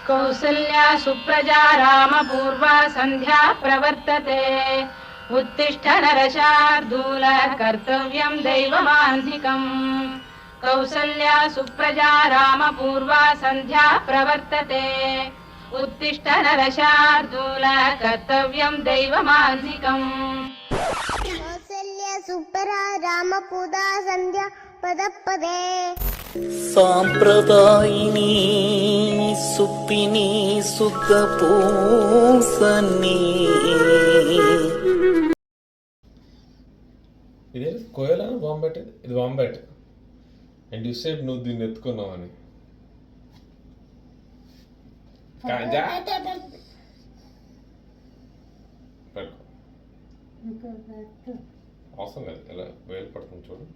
कौसल्या सुप्रजा रामपूर्वा सन्ध्या प्रवर्तते उत्तिष्ठ नरशार्दूल कर्तव्यं दैवमाह्निकम् कौसल्या सुप्रजा रामपूर्वा सन्ध्या प्रवर्तते उत्तिष्ठ नरशार्दूल कर्तव्यं दैवमाह्निकम् कौसल्या सुप्रजा रामपूर्वा सन्ध्या पदपदे సాంప్రదాయిని సుప్పిని సుఖ పూసని. ఇదే కోయలా వాంబెట్? ఇది వాంబెట్. అండ్ యూ సెడ్ నువ్వు దీన్ని ఎత్తుకున్నావు అని. అవసరం లేదు, ఇలా వేలు పడుతుంది చూడు.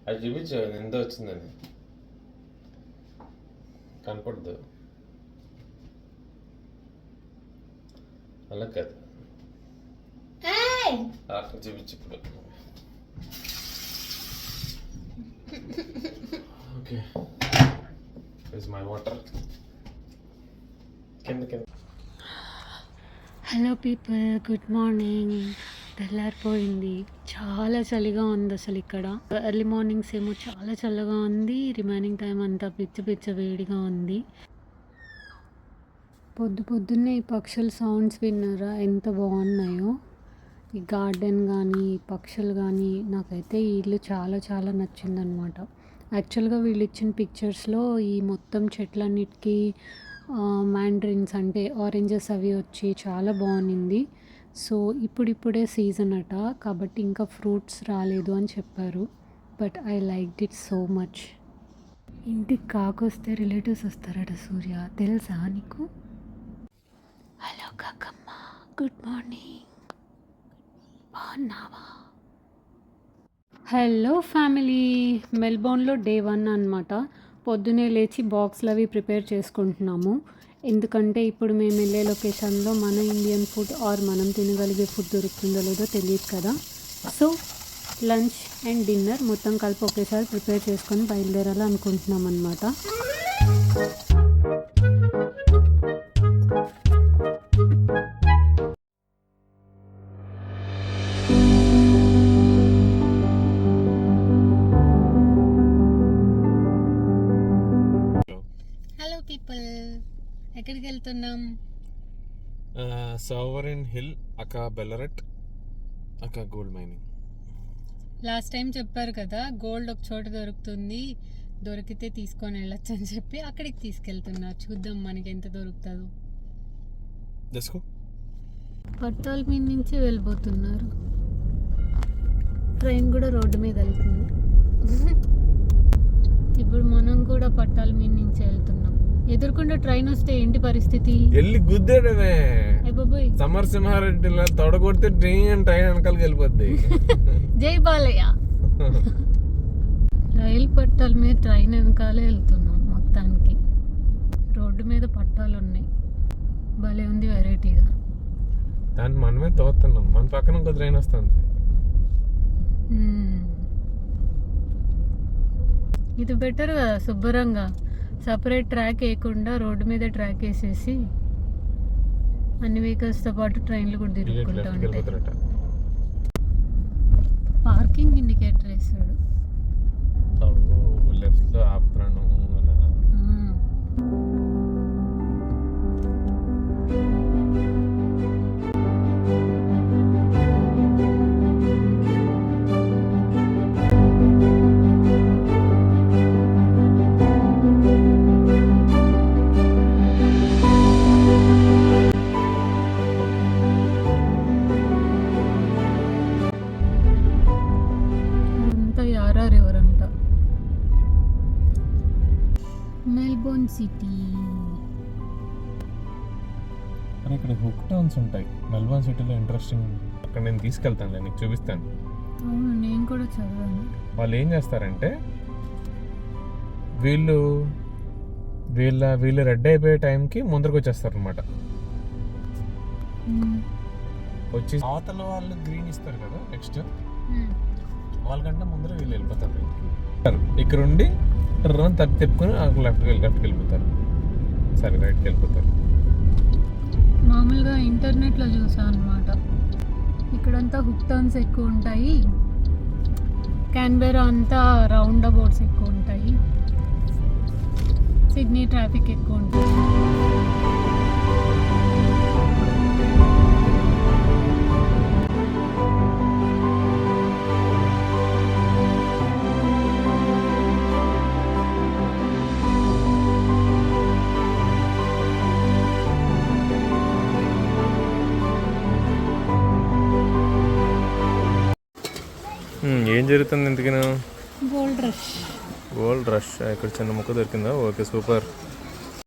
అది చూపించు ఎంత వచ్చిందని. కనపడదు అలా కదా. అక్కడ చూపించు ఇప్పుడు. Okay, is my water. కింద కింద. Hello people, good morning. తెల్లారిపోయింది, చాలా చలిగా ఉంది అసలు ఇక్కడ. ఎర్లీ మార్నింగ్స్ ఏమో చాలా చల్లగా ఉంది, రిమైనింగ్ టైం అంతా పిచ్చ వేడిగా ఉంది. పొద్దున్నే ఈ పక్షుల సౌండ్స్ విన్నారా, ఎంత బాగున్నాయో. ఈ గార్డెన్ కానీ పక్షులు కానీ, నాకైతే ఈ ఇల్లు చాలా నచ్చిందనమాట. యాక్చువల్గా వీళ్ళు ఇచ్చిన పిక్చర్స్లో ఈ మొత్తం చెట్లన్నిటికీ మ్యాండ్రిన్స్ అంటే ఆరెంజెస్ అవి వచ్చి చాలా బాగుంది. సో ఇప్పుడిప్పుడే సీజన్ అట, కాబట్టి ఇంకా ఫ్రూట్స్ రాలేదు అని చెప్పారు. But I liked it so much. ఇంటికి కాకొస్తే రిలేటివ్స్ వస్తారట సూర్య, తెలుసా నీకు? హలో కాకమ్మ, గుడ్ మార్నింగ్, బాగున్నావా? హలో ఫ్యామిలీ, మెల్బోర్న్లో డే 1 అనమాట. పొద్దునే లేచి బాక్స్లు అవి ప్రిపేర్ చేసుకుంటున్నాము. ఎందుకంటే ఇప్పుడు మేము వెళ్ళే లొకేషన్లో మన ఇండియన్ ఫుడ్ ఆర్ మనం తినగలిగే ఫుడ్ దొరుకుతుందో లేదో తెలియదు కదా. సో లంచ్ అండ్ డిన్నర్ మొత్తం కలిపి ఒకేసారి ప్రిపేర్ చేసుకొని బయలుదేరాలి అనుకుంటున్నాం అనమాట. హలో పీపుల్, ఎక్కడికి వెళ్తున్నాం? సావరిన్ హిల్, అకా బెల్లరెట్, అకా గోల్డ్ మైనింగ్. లాస్ట్ టైం చెప్పారు కదా, గోల్డ్ ఒక చోట దొరుకుతుంది, దొరికితే తీసుకొని వెళ్ళొచ్చు అని చెప్పి అక్కడికి తీసుకెళ్తున్నారు. చూద్దాం మనకి ఎంత దొరుకుతుందో. పట్టాల మీద నుంచి వెళ్ళిపోతున్నారు. ట్రైన్ కూడా రోడ్డు మీద వెళ్తుంది. ఇప్పుడు మనం కూడా పట్టాల మీద నుంచి వెళ్తున్నాం. ఎదుర్కొండ ట్రైన్ వస్తే ఏంటి పరిస్థితి? వెళ్ళి గుద్దేయడమే. సమరసింహారెడ్డిలా తొడగొడితే ట్రైన్ వెనకాలకి వెళ్ళిపోద్ది. జై బాలయ్య. రైలు పట్టాల మీద ట్రైన్ వెనకాలే వెళ్తున్నాం. మొత్తానికి రోడ్డు మీద పట్టాలు ఉన్నాయి, భలే ఉంది వెరైటీగా. దాన్ని మనమే తోస్తున్నాం, మన పక్కన ఒక ట్రైన్ వస్తుంది. ఇది బెటర్ కదా, శుభ్రంగా సపరేట్ ట్రాక్ వేయకుండా రోడ్డు మీద ట్రాక్ వేసేసి అన్ని వెహికల్స్తో పాటు ట్రైన్లు కూడా తిరుగుకుంటూ ఉంటాయి. పార్కింగ్ ఇండికేటర్ వేసాడు. లెఫ్ట్లో ఆపుతున్నాను. Melbourne city. ఇక్కడ హుక్ టౌన్స్ ఉంటాయి మెల్బోర్న్ సిటీలో, ఇంట్రెస్టింగ్. అక్కడ నేను తీసుకెళ్తాను, నీకు చూపిస్తాను. అవును, నేను కూడా చదివాను. వాళ్ళు ఏం చేస్తారంటే, వీళ్ళు రెడ్ అయిపోయే టైంకి ముందరకు వచ్చేస్తారు అనమాట. వచ్చి అవతల వాళ్ళు గ్రీన్ ఇస్తారు కదా నెక్స్ట్ వాళ్ళకంటే ముందర వీళ్ళు వెళ్ళిపోతారు. ఇక్కడ ఉండి రన్ తిప్పుకొని లెఫ్ట్కి వెళ్ళిపోతారు. సరే రైట్కి వెళ్ళిపోతారు. మామూలుగా ఇంటర్నెట్లో చూసాను అనమాట. ఇక్కడంతా హుక్ టర్న్స్ ఎక్కువ ఉంటాయి, క్యాన్బెరా అంతా రౌండ్ అబౌట్స్ ఎక్కువ ఉంటాయి, సిడ్నీ ట్రాఫిక్ ఎక్కువ ఉంటుంది. ఏం జరుగుతుంది ఎందుకైనా? Gold rush. Gold rush. ఇక్కడ చిన్న ముక్క దొరికిందా? Okay super.